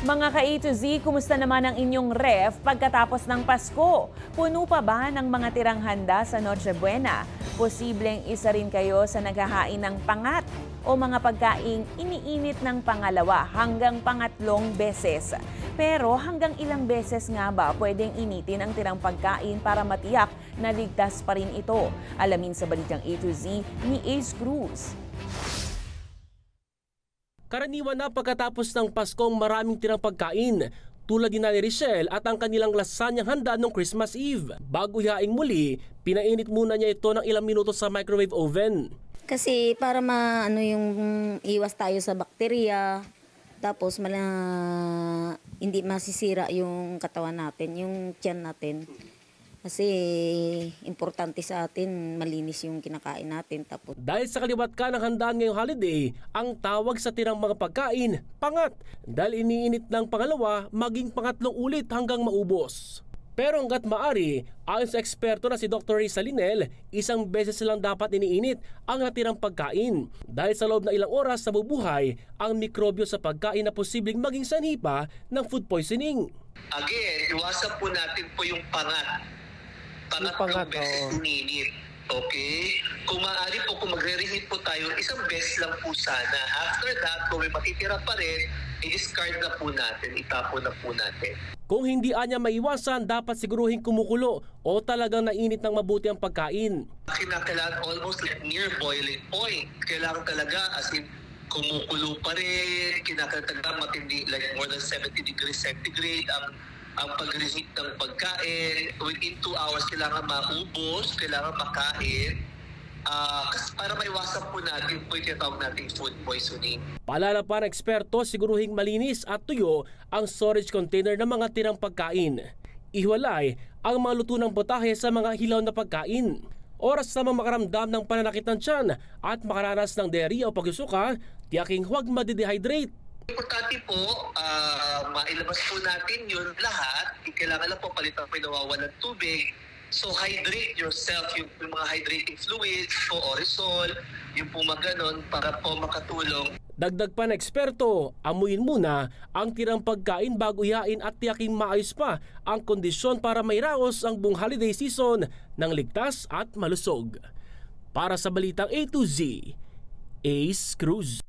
Mga ka-A to Z, kumusta naman ang inyong ref pagkatapos ng Pasko? Puno pa ba ng mga tirang handa sa Noche Buena? Posibleng isa rin kayo sa naghahain ng pangat o mga pagkaing iniinit ng pangalawa hanggang pangatlong beses. Pero hanggang ilang beses nga ba pwedeng initin ang tirang pagkain para matiyak na ligtas pa rin ito? Alamin sa balitang A to Z ni Ace Cruz. Karaniwan na pagkatapos ng Paskong maraming tirang pagkain tulad ni Nanay Richelle at ang kanilang lasanyang handa noong Christmas Eve. Bago hihaing muli, pinainit muna niya ito ng ilang minuto sa microwave oven. Kasi para yung iwas tayo sa bakterya, tapos hindi masisira yung katawan natin, yung tiyan natin. Kasi importante sa atin, malinis yung kinakain natin. Dahil sa kaliwat ka ng handaan ngayong holiday, ang tawag sa tirang mga pagkain, pangat. Dahil iniinit ng pangalawa, maging pangatlong ulit hanggang maubos. Pero hanggat maari, ayon sa eksperto na si Dr. Risa Linel, isang beses lang dapat iniinit ang natirang pagkain. Dahil sa loob na ilang oras na bubuhay, ang mikrobyo sa pagkain na posibleng maging sanhi pa ng food poisoning. Again, iwasan po natin po yung pangat. Pangatlong beses ininit. Okay? Kung maaari po, kung magre-reheat po tayo, isang beses lang po sana. After that, kung may matitira pa rin, i-discard na po natin, itapon na po natin. Kung hindi anya maiwasan, dapat siguruhin kumukulo o talagang nainit ng mabuti ang pagkain. Kinakailangan almost like near boiling point. Kailangan talaga as in kumukulo pa rin, kinakailangan matindi like more than 70 degrees centigrade ang pag-reheat ng pagkain. Within 2 hours, kailangan maubos, kailangan makain. Kasi para maiwasan po natin po yung tinatawag nating food poisoning. Paalala pa ng eksperto, siguruhing malinis at tuyo ang storage container ng mga tirang pagkain. Ihiwalay ang mga luto ng potahe sa mga hilaw na pagkain. Oras namang makaramdam ng pananakit ng tiyan at makaranas ng diarrhea o pagsusuka, tiyaking huwag madidehydrate. Importante po, mailabas po natin yun lahat. Kailangan lang po palitan po yung nawawalan tubig. So hydrate yourself, yung mga hydrating fluids po, Orisol, yung po maganon para po makatulong. Dagdag pa ng eksperto, amuyin muna ang tirang pagkain bago ihain at tiyaking maayos pa ang kondisyon para mairaos ang buong holiday season ng ligtas at malusog. Para sa Balitang A to Z, Ace Cruz.